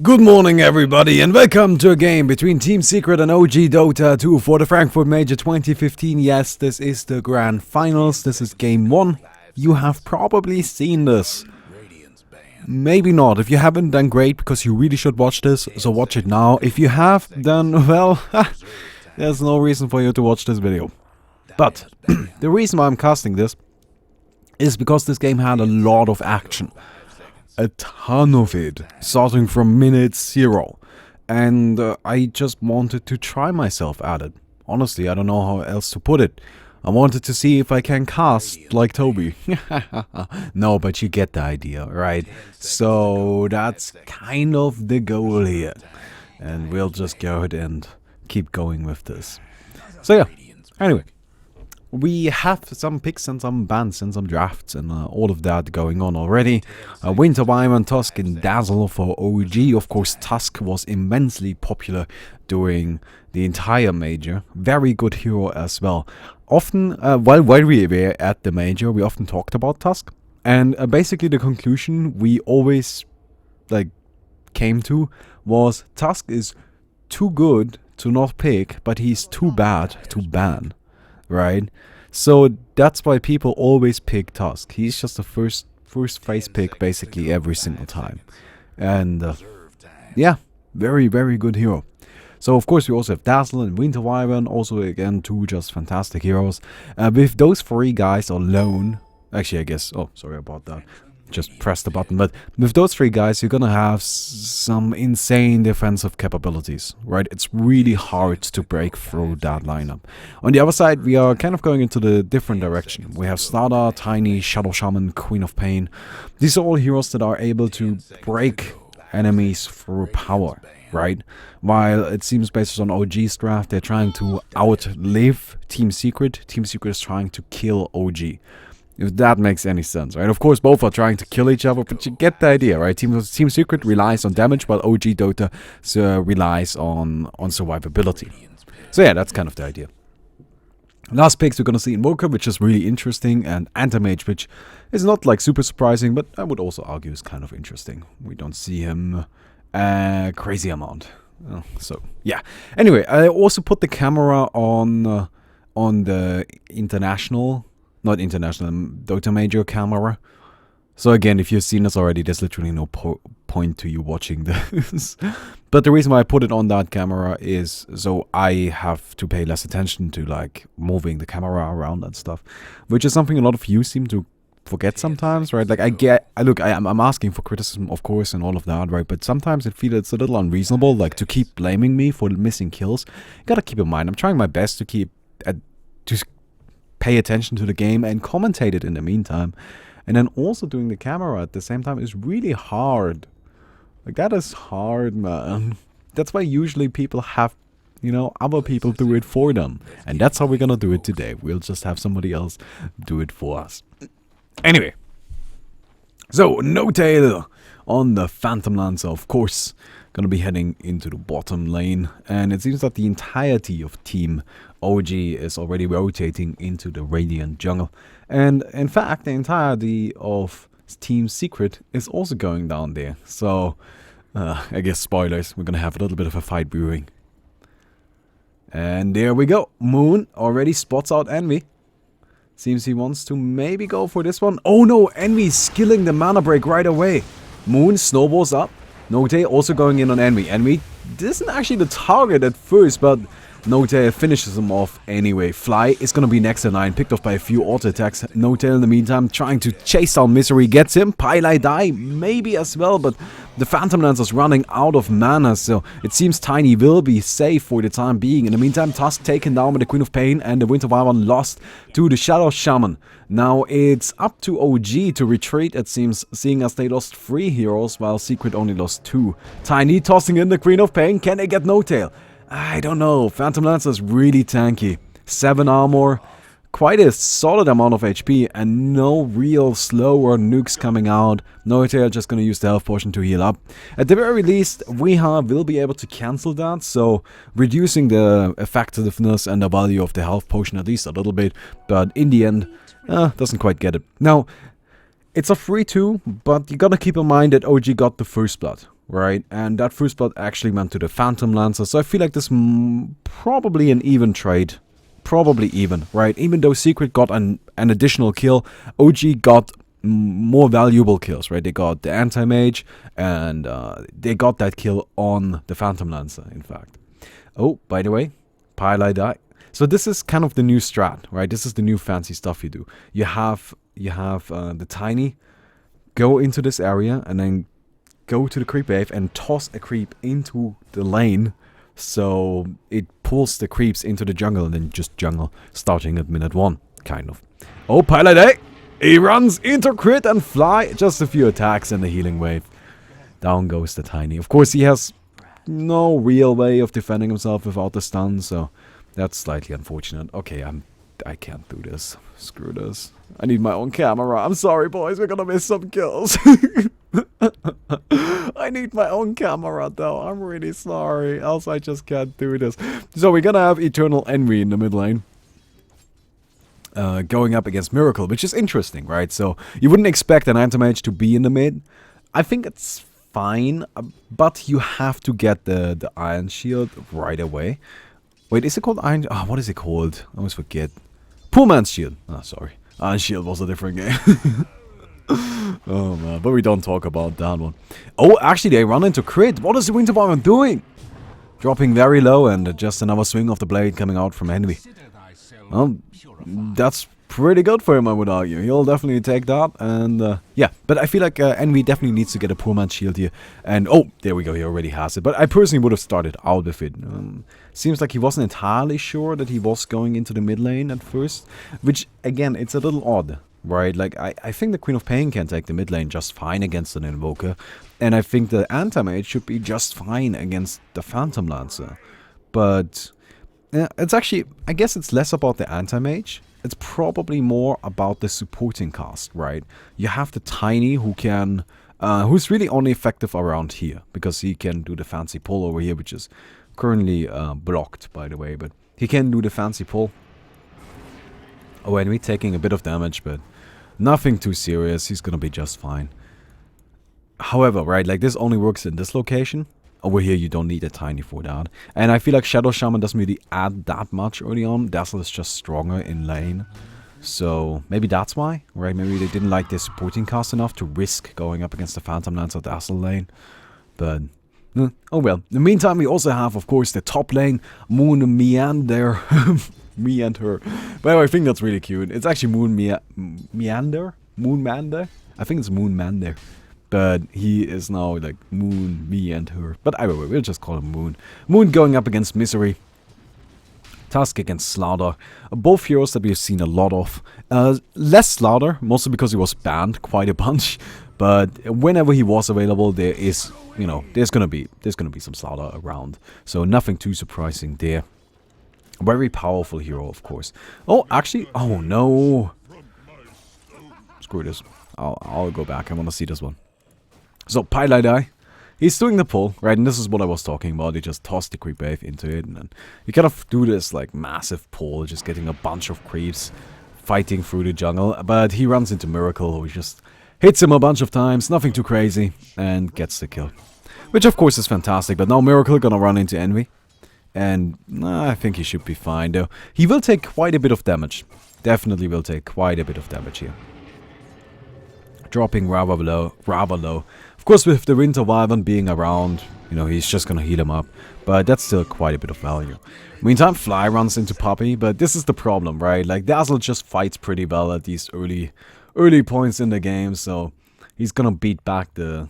Good morning everybody and welcome to a game between Team Secret and OG Dota 2 for the Frankfurt Major 2015. Yes, this is the grand finals, this is game 1. You have probably seen this. Maybe not. If you haven't, then great, because you really should watch this, so watch it now. If you have, then well, there's no reason for you to watch this video. But the reason why I'm casting this is because this game had a lot of action. A ton of it, starting from minute 0, and I just wanted to try myself at it. Honestly, I don't know how else to put it. I wanted to see if I can cast like Toby. No, but you get the idea, right? So that's kind of the goal here, and we'll just go ahead and keep going with this. So yeah, anyway. We have some picks and some bans and some drafts and all of that going on already. Winter Wyvern, Tusk and Dazzle for OG. Of course, Tusk was immensely popular during the entire major. Very good hero as well. Often, while we were at the major, we often talked about Tusk. And basically the conclusion we always came to was Tusk is too good to not pick, but he's too bad to ban. Right, so that's why people always pick Tusk. He's just the first face pick basically every single time, and yeah, very good hero. So of course we also have Dazzle and Winter Wyvern, also again two just fantastic heroes. With those 3 guys alone, actually I guess, oh sorry about that, just press the button, but with those 3 guys you're gonna have some insane defensive capabilities, right? It's really hard to break through that lineup. On the other side, we are kind of going into the different direction. We have Starter, Tiny, Shadow Shaman, Queen of Pain. These are all heroes that are able to break enemies through power, right? While it seems based on OG's draft, they're trying to outlive Team Secret. Team Secret is trying to kill OG. If that makes any sense, right? Of course, both are trying to kill each other, but you get the idea, right? Team Secret relies on damage, while OG Dota relies on survivability. So yeah, that's kind of the idea. Last picks we're gonna see Invoker, which is really interesting, and Anti-Mage, which is not like super surprising, but I would also argue is kind of interesting. We don't see him a crazy amount. So yeah. Anyway, I also put the camera on the international. Not international, Dota Major camera. So again, if you've seen this already, there's literally no point to you watching this. But the reason why I put it on that camera is so I have to pay less attention to like moving the camera around and stuff, which is something a lot of you seem to forget sometimes, right? Like I'm asking for criticism, of course, and all of that, right? But sometimes I feel it's a little unreasonable, like to keep blaming me for missing kills. You gotta keep in mind, I'm trying my best to keep pay attention to the game and commentate it in the meantime, and then also doing the camera at the same time is really hard. Like that is hard, man. That's why usually people have, you know, other people do it for them, and that's how we're gonna do it today. We'll just have somebody else do it for us. Anyway, so no tail on the Phantom Lancer, of course. Gonna be heading into the bottom lane, and it seems that the entirety of Team OG is already rotating into the Radiant jungle, and in fact the entirety of Team Secret is also going down there. So I guess spoilers, we're gonna have a little bit of a fight brewing. And there we go. Moon already spots out Envy. Seems he wants to maybe go for this one. Oh no, Envy's skilling the mana break right away. Moon snowballs up. Note also going in on Envy. Envy isn't actually the target at first, but Note finishes him off anyway. Fly is gonna be next in line, picked off by a few auto attacks. Note in the meantime trying to chase down Misery, gets him. Pylai die maybe as well, but the Phantom Lancer's running out of mana, so it seems Tiny will be safe for the time being. In the meantime, Tusk taken down by the Queen of Pain, and the Winter Wyvern lost to the Shadow Shaman. Now it's up to OG to retreat, it seems, seeing as they lost 3 heroes while Secret only lost 2. Tiny tossing in the Queen of Pain. Can they get No Tail? I don't know. Phantom Lancer is really tanky. 7 armor, quite a solid amount of HP, and no real slow or nukes coming out. No Tail just gonna use the health potion to heal up. At the very least, Weha will be able to cancel that, so reducing the effectiveness and the value of the health potion at least a little bit, but in the end, doesn't quite get it. Now, it's a 3-2, but you gotta keep in mind that OG got the first blood, right? And that first blood actually went to the Phantom Lancer, so I feel like this probably an even trade. Probably even, right? Even though Secret got an additional kill, OG got more valuable kills, right? They got the Anti-Mage, and they got that kill on the Phantom Lancer, in fact. Oh, by the way, Pile die. So this is kind of the new strat, right? This is the new fancy stuff you do. You have the Tiny go into this area, and then go to the creep wave and toss a creep into the lane, so it pulls the creeps into the jungle and then just jungle starting at minute 1, kind of. Oh, Pilot A! He runs into crit and fly. Just a few attacks and the healing wave. Down goes the Tiny. Of course, he has no real way of defending himself without the stun, so that's slightly unfortunate. Okay, I can't do this. Screw this. I need my own camera. I'm sorry, boys. We're gonna miss some kills. I need my own camera, though. I'm really sorry. Else I just can't do this. So we're gonna have Eternal Envy in the mid lane. Going up against Miracle, which is interesting, right? So you wouldn't expect an Anti-Mage to be in the mid. I think it's fine, but you have to get the Iron Shield right away. Wait, is it called Iron... Oh, what is it called? I always forget. Poor Man's Shield. Oh, sorry. Iron Shield was a different game. Oh, man. But we don't talk about that one. Oh, actually, they run into crit. What is the Winter Baumi doing? Dropping very low, and just another swing of the blade coming out from Envy. Well, that's pretty good for him, I would argue. He'll definitely take that, and yeah. But I feel like Envy definitely needs to get a poor man's shield here. And oh, there we go, he already has it. But I personally would have started out with it. Seems like he wasn't entirely sure that he was going into the mid lane at first. Which, again, it's a little odd, right? Like, I think the Queen of Pain can take the mid lane just fine against an Invoker. And I think the Anti-Mage should be just fine against the Phantom Lancer. But... yeah, it's actually, I guess it's less about the Anti-Mage. It's probably more about the supporting cast, right? You have the Tiny who can, who's really only effective around here, because he can do the fancy pull over here, which is currently blocked, by the way, but he can do the fancy pull. Oh, and we're taking a bit of damage, but nothing too serious. He's gonna be just fine. However, right, like this only works in this location. Over here, you don't need a Tiny for that. And I feel like Shadow Shaman doesn't really add that much early on. Dazzle is just stronger in lane. So maybe that's why, right? Maybe they didn't like their supporting cast enough to risk going up against the Phantom Lancer Dazzle lane. But, oh well. In the meantime, we also have, of course, the top lane, Moon Meander. Me and her. Well, I think that's really cute. It's actually Moon Meander? Moon Mander? I think it's Moon Mander. But he is now like Moon, me and her. But either way, we'll just call him Moon. Moon going up against Misery. Tusk against Slaughter. Both heroes that we've seen a lot of. Less Slaughter, mostly because he was banned quite a bunch. But whenever he was available, there is, you know, there's gonna be some Slaughter around. So nothing too surprising there. Very powerful hero, of course. Oh, actually, oh no. Screw this. I'll go back. I want to see this one. So, Pilot Eye, he's doing the pull, right? And this is what I was talking about. He just tossed the creep wave into it. And then you kind of do this, like, massive pull, just getting a bunch of creeps fighting through the jungle. But he runs into Miracle, who just hits him a bunch of times, nothing too crazy, and gets the kill. Which, of course, is fantastic. But now Miracle gonna run into Envy. And I think he should be fine, though. He will take quite a bit of damage. Definitely will take quite a bit of damage here. Dropping rather low. Of course, with the Winter Wyvern being around, you know, he's just gonna heal him up. But that's still quite a bit of value. Meantime, Fly runs into Puppy, but this is the problem, right? Like, Dazzle just fights pretty well at these early points in the game, so he's gonna beat back the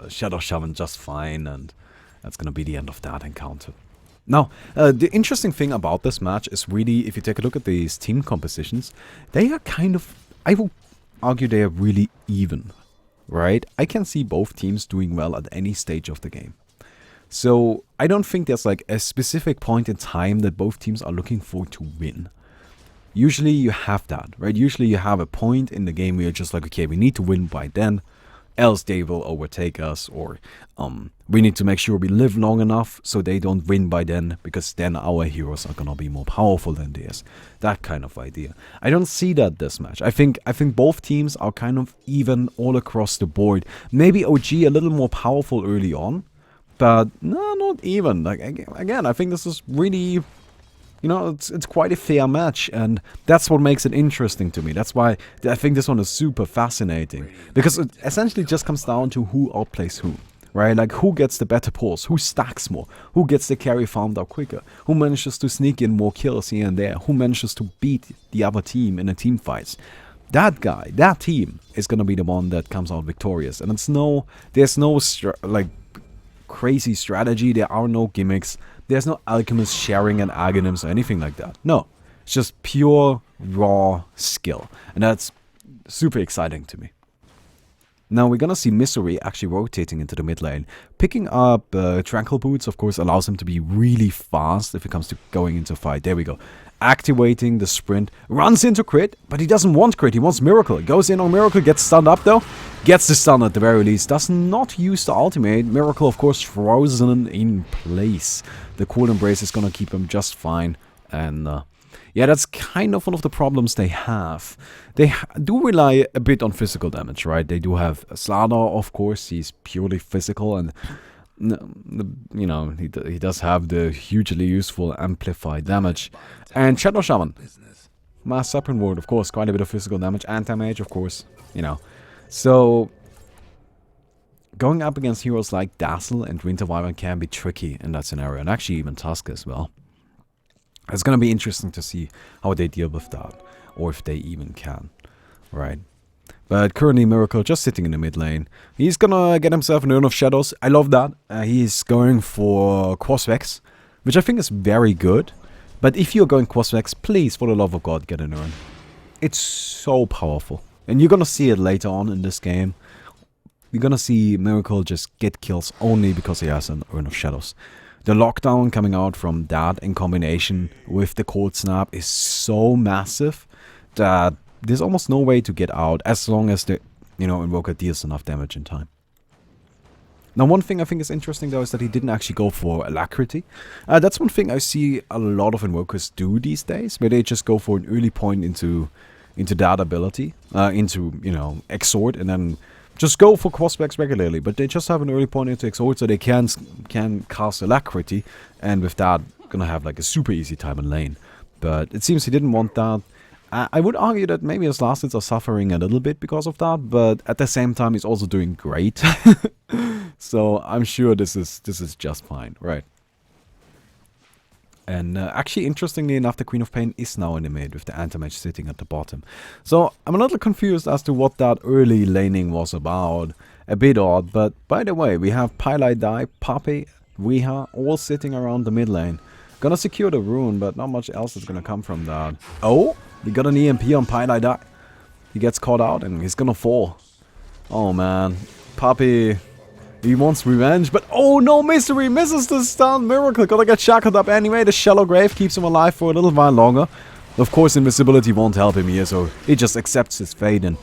Shadow Shaman just fine, and that's gonna be the end of that encounter. Now, the interesting thing about this match is really, if you take a look at these team compositions, they are kind of, I will argue they are really even, right? I can see both teams doing well at any stage of the game. So, I don't think there's like a specific point in time that both teams are looking for to win. Usually you have that, right? Usually you have a point in the game where you're just like, okay, we need to win by then. else they will overtake us, or we need to make sure we live long enough so they don't win by then, because then our heroes are gonna be more powerful than theirs. That kind of idea. I don't see that this match. I think both teams are kind of even all across the board. Maybe OG a little more powerful early on, but no, not even. Like, again, I think this is really, you know, it's quite a fair match, and that's what makes it interesting to me. That's why I think this one is super fascinating, because it essentially just comes down to who outplays who, right? Like, who gets the better pulls, who stacks more, who gets the carry farmed out quicker, who manages to sneak in more kills here and there, who manages to beat the other team in a team fights. That guy, that team is gonna be the one that comes out victorious, and there's no like crazy strategy. There are no gimmicks. There's no alchemist sharing and agonyms or anything like that. No, it's just pure, raw skill. And that's super exciting to me. Now we're gonna see Misery actually rotating into the mid lane. Picking up Tranquil Boots, of course, allows him to be really fast if it comes to going into a fight. There we go. Activating the sprint. Runs into crit, but he doesn't want crit. He wants Miracle. Goes in on Miracle, gets stunned up though. Gets the stun at the very least. Does not use the ultimate. Miracle, of course, frozen in place. The cool embrace is gonna keep him just fine. And yeah, that's kind of one of the problems they have. They do rely a bit on physical damage, right? They do have Slardar, of course. He's purely physical, and you know, he does have the hugely useful amplified damage. And Shadow Shaman, Mass Serpent Ward, of course, quite a bit of physical damage. Anti-Mage, of course, you know. So going up against heroes like Dazzle and Winter Wyvern can be tricky in that scenario, and actually even Tusk as well. It's gonna be interesting to see how they deal with that, or if they even can, right? But currently Miracle just sitting in the mid lane. He's gonna get himself an Urn of Shadows. I love that. He's going for Crossvex, which I think is very good. But if you're going Crossvex, please, for the love of God, get an Urn. It's so powerful. And you're gonna see it later on in this game. You're gonna see Miracle just get kills only because he has an Urn of Shadows. The lockdown coming out from that in combination with the Cold Snap is so massive that there's almost no way to get out as long as the, you know, Invoker deals enough damage in time. Now, one thing I think is interesting though is that he didn't actually go for Alacrity. That's one thing I see a lot of Invokers do these days, where they just go for an early point into that ability, into, you know, Exhort, and then just go for crossbacks regularly. But they just have an early point into Exhort, so they can cast Alacrity, and with that, gonna have like a super easy time in lane. But it seems he didn't want that. I would argue that maybe his last hits are suffering a little bit because of that, but at the same time he's also doing great. So I'm sure this is just fine, right? And actually, interestingly enough, the Queen of Pain is now in the mid with the Anti-Mage sitting at the bottom. So I'm a little confused as to what that early laning was about. A bit odd, but by the way, we have Pylai Dai, Papi, Weha, all sitting around the mid lane. Gonna secure the rune, but not much else is gonna come from that. Oh, we got an EMP on Pylai Dai. He gets caught out and he's gonna fall. Oh man, Papi, he wants revenge, but oh no, Misery misses the stun. Miracle gonna get shackled up anyway. The Shallow Grave keeps him alive for a little while longer. Of course, invisibility won't help him here, so he just accepts his fate and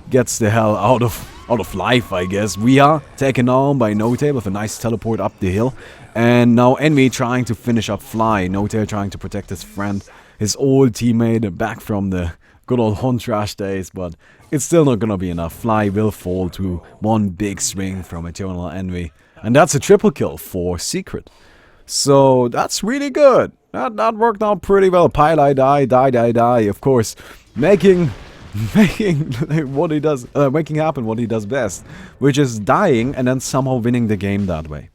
gets the hell out of life, I guess. We are taken down by No-Tail with a nice teleport up the hill. And now Envy trying to finish up Fly. No-Tail trying to protect his friend, his old teammate, back from the good old Hunt Trash days, but it's still not gonna be enough. Fly will fall to one big swing from Eternal Envy. And that's a triple kill for Secret. So that's really good. That worked out pretty well. Pylai die, of course. Making what he does, making happen what he does best, which is dying and then somehow winning the game that way.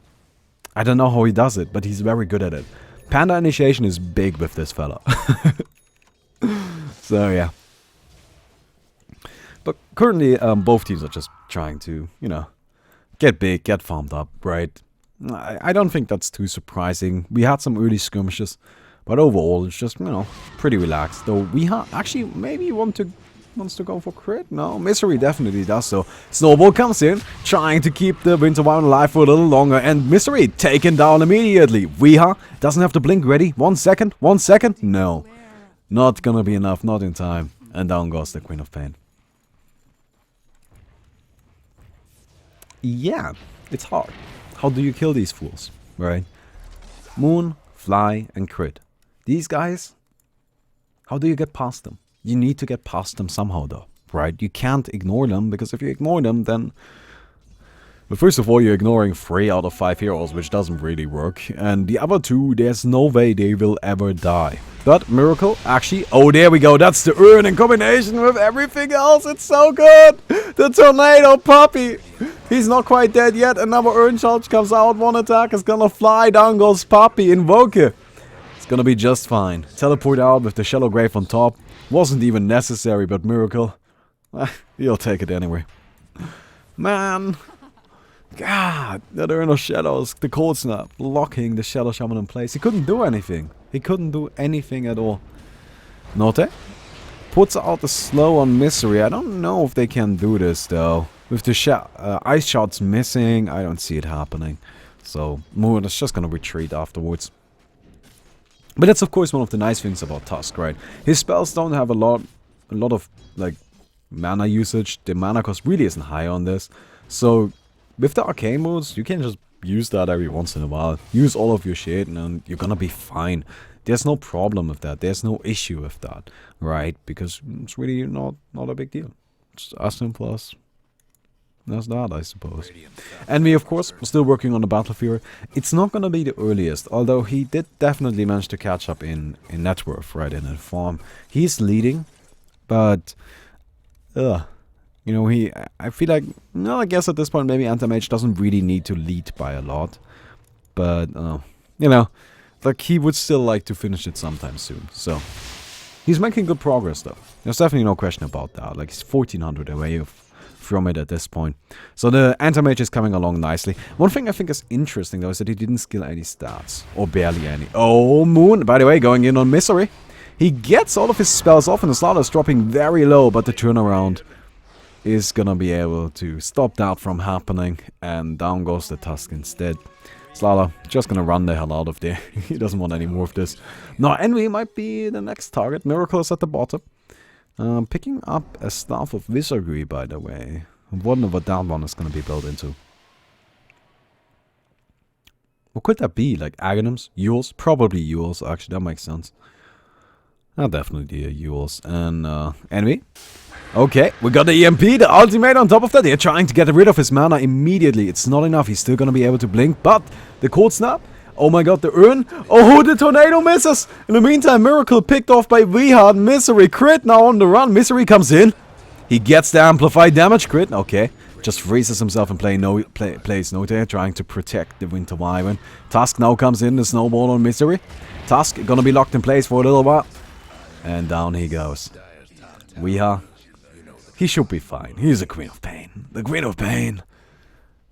I don't know how he does it, but he's very good at it. Panda initiation is big with this fella. So yeah. But currently, both teams are just trying to, you know, get big, get farmed up, right? I don't think that's too surprising. We had some early skirmishes, but overall, it's just, you know, pretty relaxed. Though we actually maybe wants to go for crit. No, Misery definitely does so. Snowball comes in, trying to keep the Winter Wyvern alive for a little longer, and Misery taken down immediately. Weha doesn't have to blink ready. 1 second, 1 second. No, not gonna be enough, not in time. And down goes the Queen of Pain. yeah, it's hard. How do you kill these fools, right? Moon, fly, and crit. These guys, how do you get past them? You need to get past them somehow though, right? You can't ignore them, because if you ignore them, then... But first of all, you're ignoring 3 out of 5 heroes, which doesn't really work. And the other 2, there's no way they will ever die. But Miracle, actually... Oh, there we go. That's the urn in combination with everything else. It's so good. The tornado puppy. He's not quite dead yet. Another urn charge comes out. 1 attack is gonna fly. Down goes puppy. Invoke. It's gonna be just fine. Teleport out with the shallow grave on top. Wasn't even necessary, but Miracle... You'll take it anyway. Man... God, that Urn of Shadows, the Cold Snap, locking the Shadow Shaman in place. He couldn't do anything. He couldn't do anything at all. Note? Puts out the slow on Misery. I don't know if they can do this, though. With the Ice Shots missing, I don't see it happening. So, Moon is just gonna retreat afterwards. But that's, of course, one of the nice things about Tusk, right? His spells don't have a lot of, like, mana usage. The mana cost really isn't high on this. So... with the arcane modes, you can just use that every once in a while. Use all of your shit and you're gonna be fine. There's no problem with that. There's no issue with that, right? Because it's really not a big deal. It's as simple as that, I suppose. And we, of course, are still working on the Battle Fury. It's not gonna be the earliest, although he did definitely manage to catch up in net worth, right, in form. He's leading, but... you know, I feel like, no, I guess at this point maybe Anti-Mage doesn't really need to lead by a lot. But, you know, like he would still like to finish it sometime soon. So, he's making good progress though. There's definitely no question about that. Like, he's 1400 away from it at this point. So the Anti-Mage is coming along nicely. One thing I think is interesting though is that he didn't skill any stats. Or barely any. Oh, Moon, by the way, going in on Misery. He gets all of his spells off and the slaughter is dropping very low, but the turnaround... is gonna be able to stop that from happening, and down goes the Tusk instead. Slala just gonna run the hell out of there. He doesn't want any more of this. Now Envy might be the next target. Miracle is at the bottom. Picking up a Staff of Wizardry, by the way. I wonder what that one is gonna be built into. What could that be? Like Aghanims? Yules? Probably Yules, actually, that makes sense. Definitely Yules. And Envy. Okay, we got the EMP, the ultimate on top of that. They're trying to get rid of his mana immediately. It's not enough. He's still going to be able to blink. But the Cold Snap. Oh my god, the Urn. Oh, the Tornado misses. In the meantime, Miracle picked off by Vihard. Misery crit now on the run. Misery comes in. He gets the amplified damage crit. Okay, just freezes himself and plays Note, trying to protect the Winter Wyvern. Tusk now comes in. The snowball on Misery. Tusk going to be locked in place for a little while. And down he goes. Weha. He should be fine. He's a Queen of Pain. The Queen of Pain.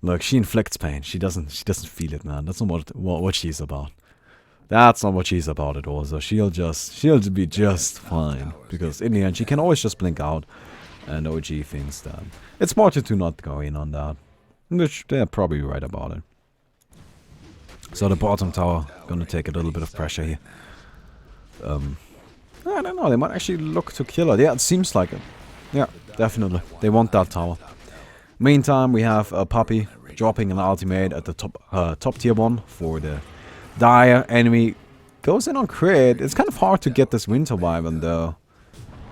Look, she inflicts pain. She doesn't feel it, man. That's not what she's about. That's not what she's about at all. So she'll be just fine. Because in the end, she can always just blink out. And OG thinks that it's smarter to not go in on that. Which they're probably right about it. So the bottom tower gonna take a little bit of pressure here. I don't know. They might actually look to kill it. Yeah, it seems like it. Yeah, definitely. They want that tower. Meantime, we have a Puppy dropping an ultimate at the top tier 1 for the Dire. Enemy goes in on crit. It's kind of hard to get this Winter Wyvern though.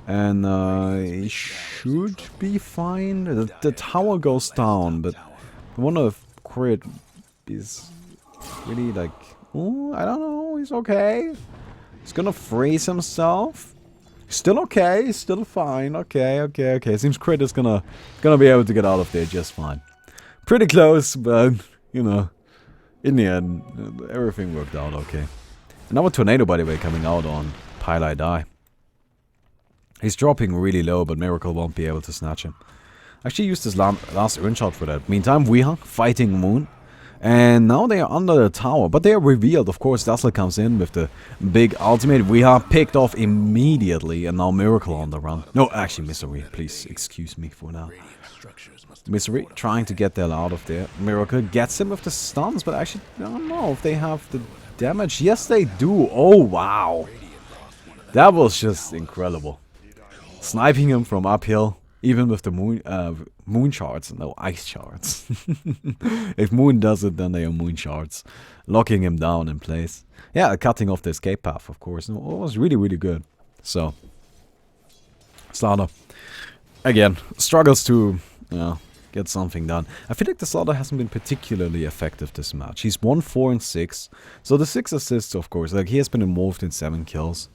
And he should be fine. The tower goes down, but I wonder if crit is really like... Oh, I don't know. He's okay. He's gonna freeze himself. Still okay, still fine. Okay. Seems Crit is gonna be able to get out of there just fine. Pretty close, but you know, in the end, everything worked out okay. Another Tornado, by the way, coming out on Pile I Die. He's dropping really low, but Miracle won't be able to snatch him. Actually used his last Urn Shot for that. Meantime, Weha fighting Moon. And now they are under the tower, but they are revealed. Of course, Dazzle comes in with the big ultimate. We are picked off immediately, and now Miracle on the run. No, actually, Misery. Please excuse me for now. Misery trying to get the hell out of there. Miracle gets him with the stuns, but actually, I don't know if they have the damage. Yes, they do. Oh, wow. That was just incredible. Sniping him from uphill. Even with the moon shards, no, ice shards. If moon does it, then they are moon shards. Locking him down in place. Yeah, cutting off the escape path, of course. It was really, really good. So, Slaughter, again, struggles to get something done. I feel like the Slaughter hasn't been particularly effective this match. He's 1, 4, and 6. So the 6 assists, of course. Like, he has been involved in 7 kills.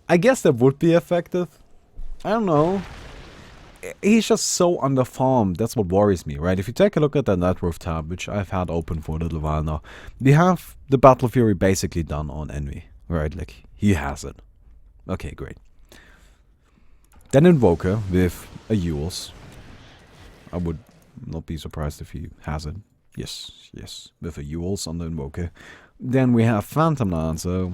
I guess that would be effective. I don't know. He's just so underfarmed. That's what worries me, right? If you take a look at that network tab, which I've had open for a little while now, we have the Battle Fury basically done on Envy, right? Like, he has it. Okay, great. Then Invoker with a Yules. I would not be surprised if he has it. Yes, yes, with a Yules on the Invoker. Then we have Phantom Lancer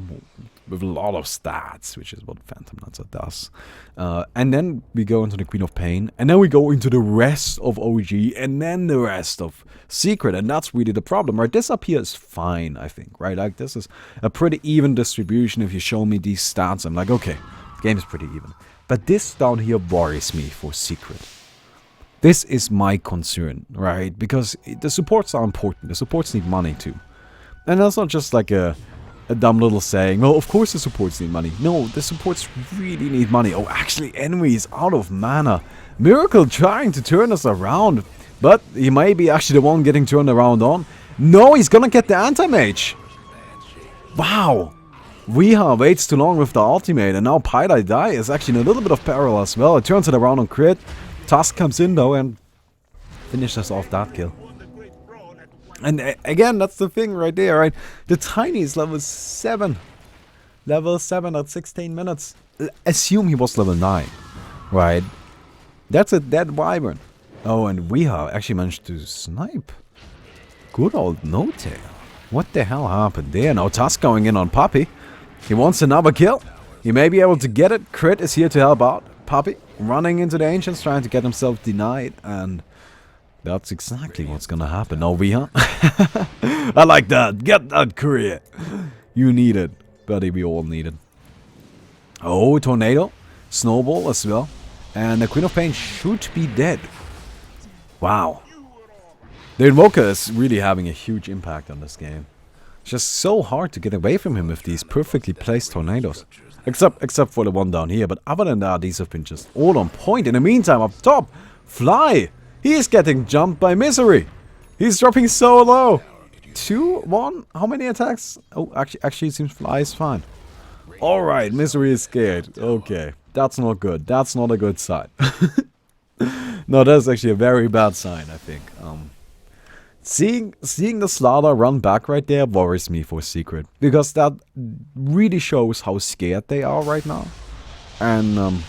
with a lot of stats, which is what Phantom Lancer does. And then we go into the Queen of Pain, and then we go into the rest of OG, and then the rest of Secret, and that's really the problem, right? This up here is fine, I think, right? Like, this is a pretty even distribution. If you show me these stats, I'm like, okay, the game is pretty even. But this down here worries me for Secret. This is my concern, right? Because the supports are important. The supports need money too. And that's not just like a dumb little saying, well, of course the supports need money. No, the supports really need money. Oh, actually, Envy is out of mana. Miracle trying to turn us around. But he may be actually the one getting turned around on. No, he's gonna get the anti-mage. Wow. Weeha waits too long with the ultimate. And now Pydi Die is actually in a little bit of peril as well. It turns it around on crit. Tusk comes in though and finishes off that kill. And again, that's the thing right there, right? The Tiny is level 7. Level 7 at 16 minutes. Assume he was level 9, right? That's a dead Wyvern. Oh, and Weeha actually managed to snipe. Good old No-Tail. What the hell happened there? Now Tusk going in on Puppy. He wants another kill. He may be able to get it. Crit is here to help out. Puppy running into the Ancients, trying to get himself denied, and that's exactly what's gonna happen. No, Weeha. I like that. Get that career. You need it. Buddy, we all need it. Oh, Tornado. Snowball as well. And the Queen of Pain should be dead. Wow. The Invoker is really having a huge impact on this game. It's just so hard to get away from him with these perfectly placed tornadoes. Except for the one down here. But other than that, these have been just all on point. In the meantime, up top, Fly. He is getting jumped by Misery. He's dropping so low. 2, 1. How many attacks? Oh, actually it seems Fly is fine. Alright, Misery is scared. Okay, that's not good. That's not a good sign. No, that's actually a very bad sign, I think. Seeing the Slaughter run back right there worries me for Secret. Because that really shows how scared they are right now. And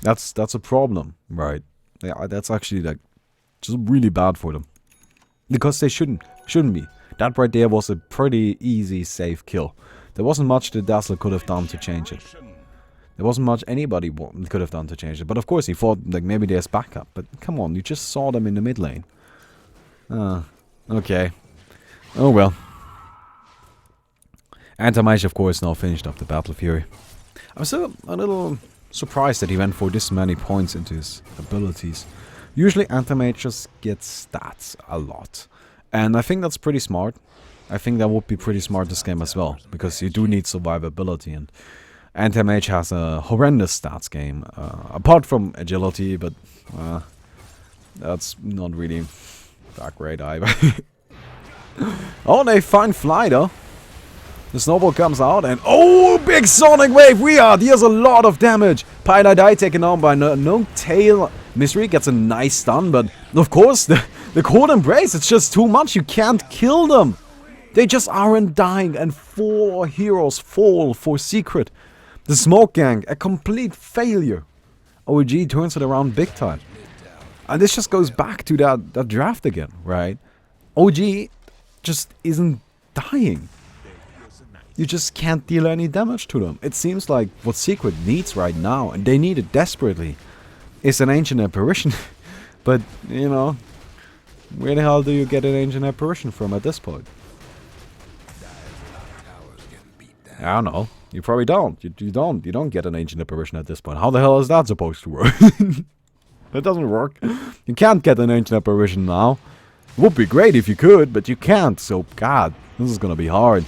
that's a problem, right? Yeah, that's actually like just really bad for them. Because they shouldn't be. That right there was a pretty easy, safe kill. There wasn't much that Dazzler could have done to change it. There wasn't much anybody could have done to change it. But of course he thought like maybe there's backup. But come on, you just saw them in the mid lane. Okay. Oh well. Anti-Mage of course now finished off the Battle Fury. I was still a little surprised that he went for this many points into his abilities. Usually Anti-Mage just gets stats a lot. And I think that's pretty smart. I think that would be pretty smart this game as well. Because you do need survivability, and Anti-Mage has a horrendous stats game. Apart from agility, but that's not really that great either. Oh, they find Fly though. The Snowball comes out and oh, big Sonic Wave. Here's a lot of damage. Pydi Die taken on by No-Tail. Misery gets a nice stun, but of course the Cold Embrace, it's just too much. You can't kill them. They just aren't dying, and 4 heroes fall for Secret. The Smoke Gang, a complete failure. OG turns it around big time. And this just goes back to that draft again, right? OG just isn't dying. You just can't deal any damage to them. It seems like what Secret needs right now, and they need it desperately, is an Ancient Apparition. But, you know, where the hell do you get an Ancient Apparition from at this point? I don't know. You probably don't. You don't get an ancient apparition at this point. How the hell is that supposed to work? That doesn't work. You can't get an ancient apparition now. It would be great if you could, but you can't. So, God, this is gonna be hard.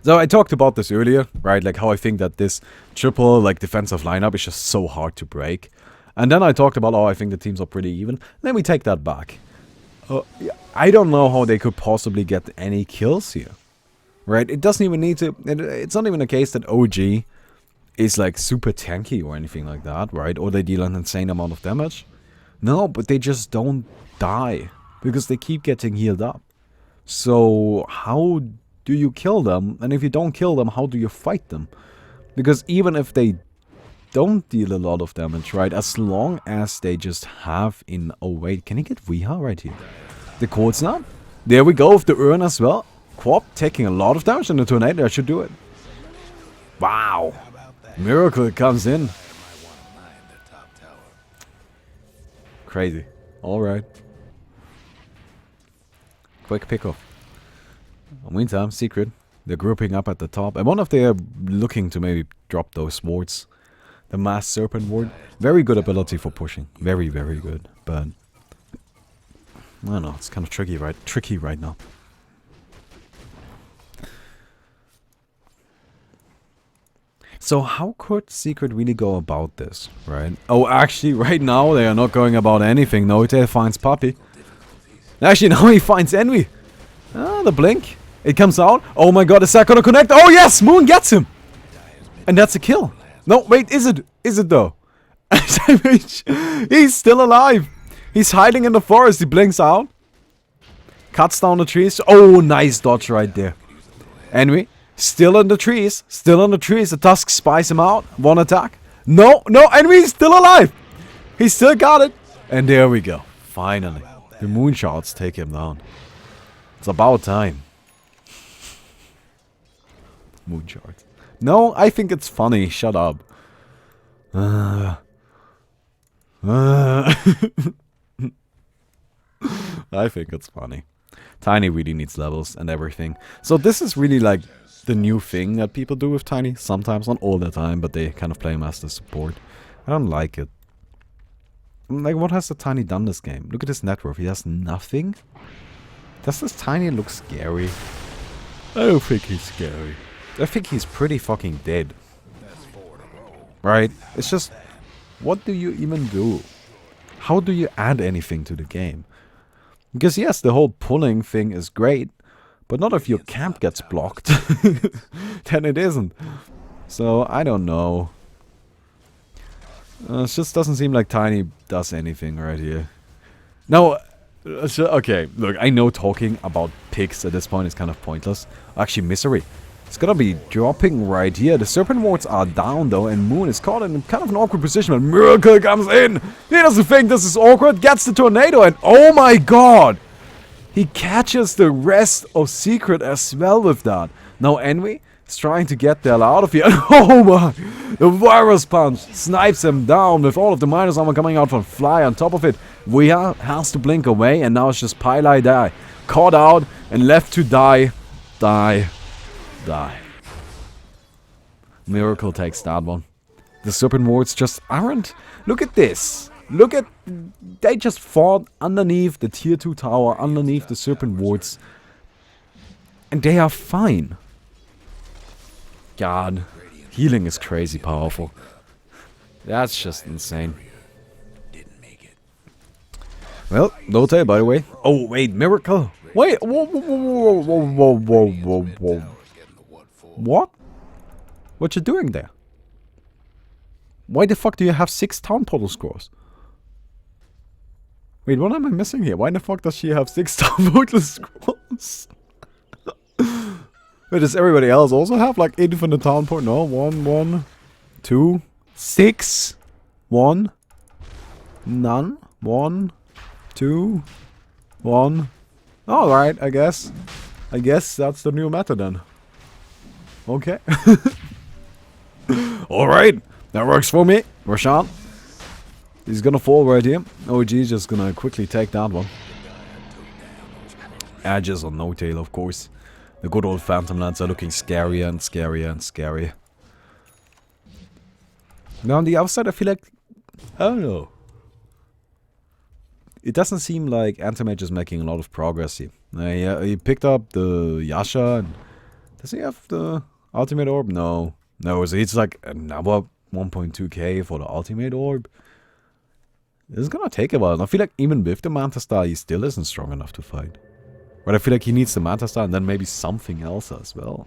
So I talked about this earlier, right? Like how I think that this triple like defensive lineup is just so hard to break. And then I talked about how I think the teams are pretty even. Then we take that back. I don't know how they could possibly get any kills here. Right? It doesn't even need to... It's not even a case that OG is like super tanky or anything like that, right? Or they deal an insane amount of damage. No, but they just don't die. Because they keep getting healed up. So how do you kill them? And if you don't kill them, how do you fight them? Because even if they don't deal a lot of damage, right? As long as they just have in... Oh wait, can he get Weha right here? The Cold Snap? There we go with the Urn as well. Quap taking a lot of damage, and the Tornado should do it. Wow. Miracle comes in. Crazy. Alright. Quick pickup. Meantime, Secret. They're grouping up at the top. I wonder if they're looking to maybe drop those swords. The Mass Serpent Ward. Very good ability for pushing. Very, very good. But I don't know. It's kind of tricky right now. So how could Secret really go about this, right? Oh, actually, right now they are not going about anything. Note finds Puppy. Actually, now he finds Envy. Ah, the blink. It comes out. Oh my god, is that gonna connect? Oh yes, Moon gets him. And that's a kill. No, wait, is it? Is it though? He's still alive. He's hiding in the forest. He blinks out. Cuts down the trees. Oh, nice dodge right there. Envy. Still in the trees. Still in the trees. The Tusk spies him out. One attack. No, no, Envy's still alive. He still got it. And there we go. Finally. The moonshots take him down. It's about time. Moonshots. No, I think it's funny. Shut up. I think it's funny. Tiny really needs levels and everything. So this is really like the new thing that people do with Tiny. Sometimes, not all the time, but they kind of play him as the support. I don't like it. Like, what has the Tiny done this game? Look at his net worth. He has nothing. Does this Tiny look scary? I don't think he's scary. I think he's pretty fucking dead. Right? It's just, what do you even do? How do you add anything to the game? Because yes, the whole pulling thing is great, but not if your camp gets blocked. Then it isn't. So, I don't know. It just doesn't seem like Tiny does anything right here. No, okay, look, I know talking about picks at this point is kind of pointless. Actually, Misery. It's gonna be dropping right here. The Serpent Wards are down though, and Moon is caught in kind of an awkward position, but Miracle comes in. He doesn't think this is awkward, gets the Tornado, and oh my god! He catches the rest of Secret as well with that. Now Envy is trying to get the hell out of here. Oh my! The Virus Punch snipes him down with all of the minus armor coming out from Fly on top of it. Weha has to blink away, and now it's just Pylai die. Caught out and left to die. Die. Miracle takes that one. The Serpent Wards just aren't. Look at this. Look at... They just fought underneath the tier 2 tower, underneath the Serpent Wards. And they are fine. God. Healing is crazy powerful. That's just insane. Well, Lotte, by the way. Oh, wait, Miracle. Wait, whoa. What? What you doing there? Why the fuck do you have 6 town portal scrolls? Wait, what am I missing here? Why the fuck does she have 6 town portal scrolls? Wait, does everybody else also have like infinite town portal? No, 1, 2, 6, 1, none, 1, 2, 1. Alright, I guess. I guess that's the new meta then. Okay. Alright. That works for me. Roshan. He's gonna fall right here. OG's just gonna quickly take that one. Edges on no tail, of course. The good old Phantom Lands are looking scarier and scarier and scarier. Now on the outside, I feel like, I don't know. It doesn't seem like Anti-Mage is making a lot of progress here. Yeah, he picked up the Yasha. And does he have the Ultimate Orb? No. No, so it's like another 1.2k for the Ultimate Orb. This is gonna take a while. And I feel like even with the Manta Star, he still isn't strong enough to fight. But I feel like he needs the Manta Star and then maybe something else as well.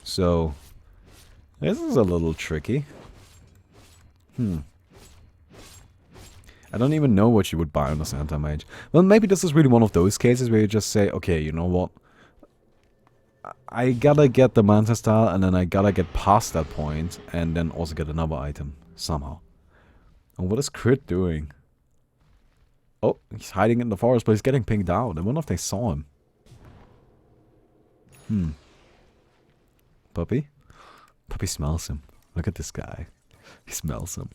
So, this is a little tricky. I don't even know what you would buy on the Santa Mage. Well, maybe this is really one of those cases where you just say, okay, you know what? I gotta get the Manta Star and then I gotta get past that point and then also get another item somehow. And what is Crit doing? Oh, he's hiding in the forest, but he's getting pinged out. I wonder if they saw him. Puppy? Puppy smells him. Look at this guy. He smells him.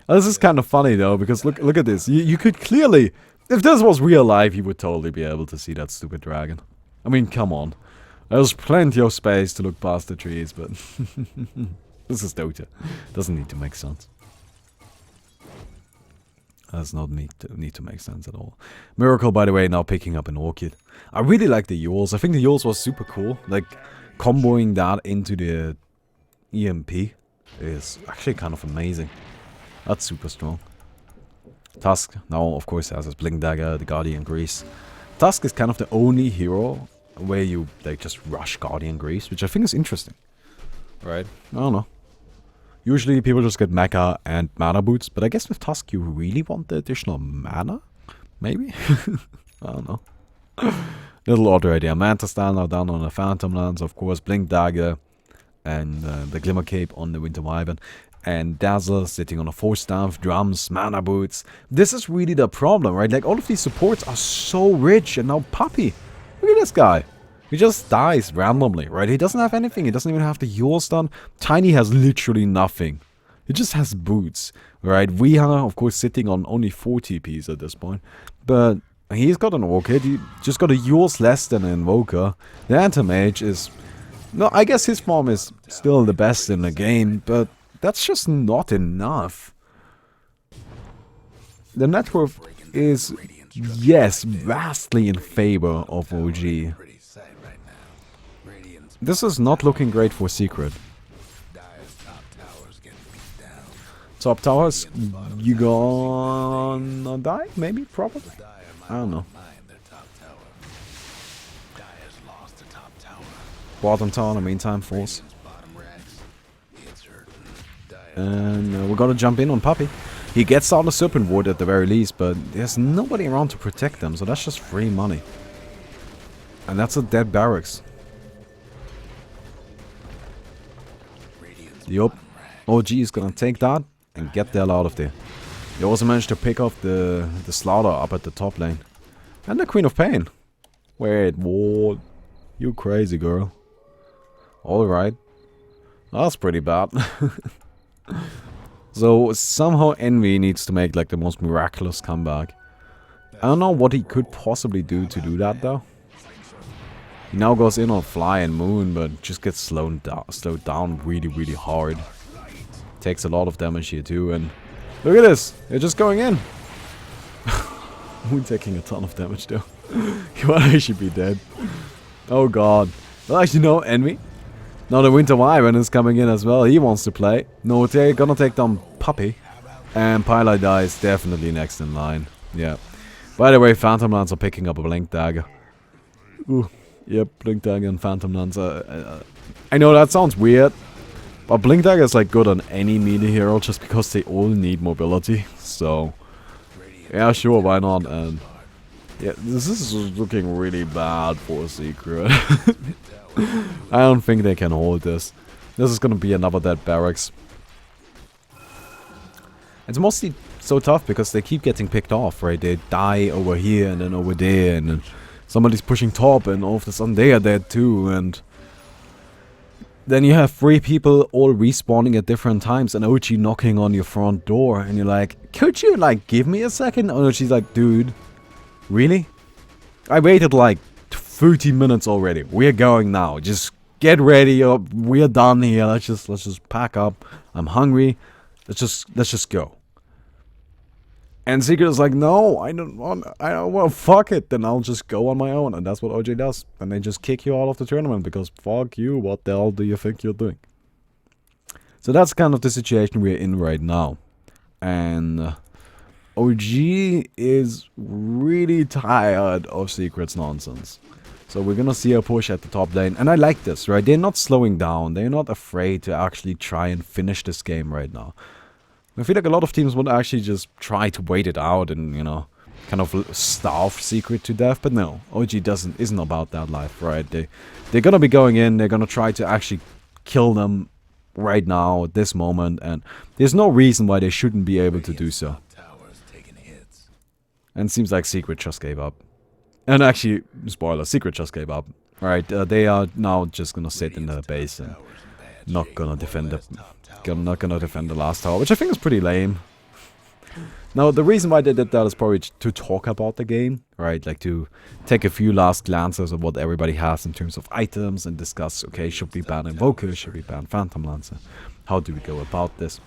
Oh, this is kind of funny though, because look at this. You could clearly, if this was real life, you would totally be able to see that stupid dragon. I mean, come on. There's plenty of space to look past the trees, but this is Dota. Doesn't need to make sense. Does not need to make sense at all. Miracle, by the way, now picking up an Orchid. I really like the Yules. I think the Yules was super cool. Like, comboing that into the EMP is actually kind of amazing. That's super strong. Tusk now, of course, has his Blink Dagger, the Guardian Grease. Tusk is kind of the only hero where you like just rush Guardian Grease, which I think is interesting. Right? I don't know. Usually people just get Mecha and Mana Boots, but I guess with Tusk you really want the additional mana? Maybe? I don't know. Little odd idea. Manta Star now down on the Phantom Lands, of course, Blink Dagger and the Glimmer Cape on the Winter Wyvern. And Dazzle sitting on a Force Staff, Drums, Mana Boots. This is really the problem, right? Like, all of these supports are so rich, and now Puppy. Look at this guy. He just dies randomly, right? He doesn't have anything. He doesn't even have the Yule stun. Tiny has literally nothing. He just has boots, right? We are, of course, sitting on only 4 TPs at this point. But he's got an Orchid. He just got a Yule's less than an Invoker. The Anti-Mage is... No, I guess his form is still the best in the game, but that's just not enough. The net worth is, yes, vastly in favor of OG. This is not looking great for Secret. Top towers, you gonna die? Maybe? Probably? I don't know. Bottom tower in the meantime, Force. And we're gonna jump in on Puppy. He gets out the Serpent Ward at the very least, but there's nobody around to protect them, so that's just free money. And that's a dead barracks. Yup. OG is gonna take that and get the hell out of there. They also managed to pick off the Slaughter up at the top lane. And the Queen of Pain. Wait, what? You crazy girl. Alright. That's pretty bad. So somehow Envy needs to make like the most miraculous comeback. I don't know what he could possibly do to do that though. He now goes in on Fly and Moon, but just gets slowed down really, really hard. Takes a lot of damage here too, and look at this! They're just going in! Moon taking a ton of damage though. He might actually be dead. Oh god. Well, actually no, Envy. Now the Winter Wyvern is coming in as well. He wants to play. No, they're gonna take down Puppy. And Pylai is definitely next in line. Yeah. By the way, Phantom Lands are picking up a Blink Dagger. Ooh. Yep, Blink Dagger and Phantom Lands. I know that sounds weird, but Blink Dagger is like good on any melee hero just because they all need mobility. So, yeah, sure, why not? And yeah, this is looking really bad for a Secret. I don't think they can hold this. This is gonna be another dead barracks. It's mostly so tough because they keep getting picked off, right? They die over here and then over there, and then somebody's pushing top, and all of a sudden they are dead too, and then you have 3 people all respawning at different times, and OG knocking on your front door, and you're like, could you like give me a second? Oh no, she's like, dude, really? I waited like 30 minutes already. We're going now. Just get ready. We're done here. Let's just pack up. I'm hungry. Let's just go. And Secret is like, no, I don't want, fuck it. Then I'll just go on my own. And that's what OG does. And they just kick you out of the tournament because fuck you. What the hell do you think you're doing? So that's kind of the situation we're in right now. And OG is really tired of Secret's nonsense. So we're gonna see a push at the top lane. And I like this, right? They're not slowing down. They're not afraid to actually try and finish this game right now. I feel like a lot of teams would actually just try to wait it out and, you know, kind of starve Secret to death. But no, OG isn't about that life, right? They're gonna be going in. They're gonna try to actually kill them right now at this moment. And there's no reason why they shouldn't be able to do so. And it seems like Secret just gave up. And actually, spoiler, Secret just gave up. Alright, they are now just gonna sit in their base and not gonna defend the last tower, which I think is pretty lame. Now, the reason why they did that is probably to talk about the game, right? Like to take a few last glances of what everybody has in terms of items and discuss, okay, should we ban Invoker, should we ban Phantom Lancer? How do we go about this?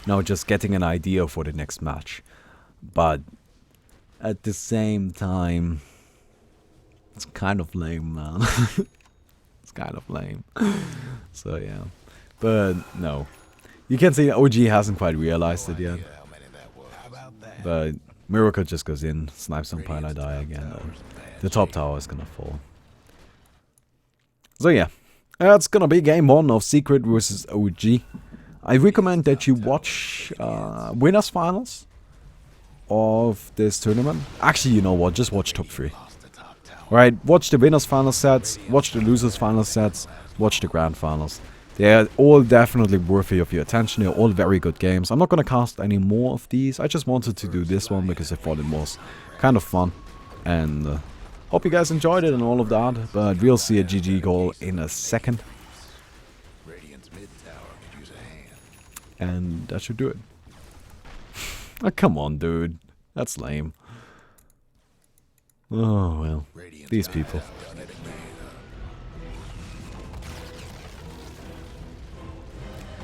Now, just getting an idea for the next match. But at the same time, it's kind of lame, man. It's kind of lame. So yeah, but no, you can see OG hasn't quite realized it yet. But Miracle just goes in, snipes on Pilot Eye again, and the top tower is gonna fall. So yeah, that's gonna be game 1 of Secret versus OG. I recommend that you watch winners finals of this tournament. Actually, you know what? Just watch top 3. Right, watch the winners final sets, watch the losers final sets, watch the grand finals. They're all definitely worthy of your attention. They're all very good games. I'm not gonna cast any more of these. I just wanted to do this one because I thought it was kind of fun. And hope you guys enjoyed it and all of that. But we'll see a GG goal in a second. And that should do it. Oh, come on, dude. That's lame. Oh, well. These people.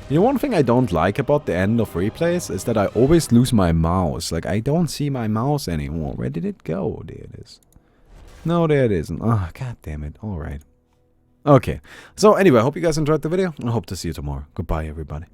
You know, one thing I don't like about the end of replays is that I always lose my mouse. Like, I don't see my mouse anymore. Where did it go? There it is. No, there it isn't. Oh, god damn it. Alright. Okay. So, anyway, I hope you guys enjoyed the video. I hope to see you tomorrow. Goodbye, everybody.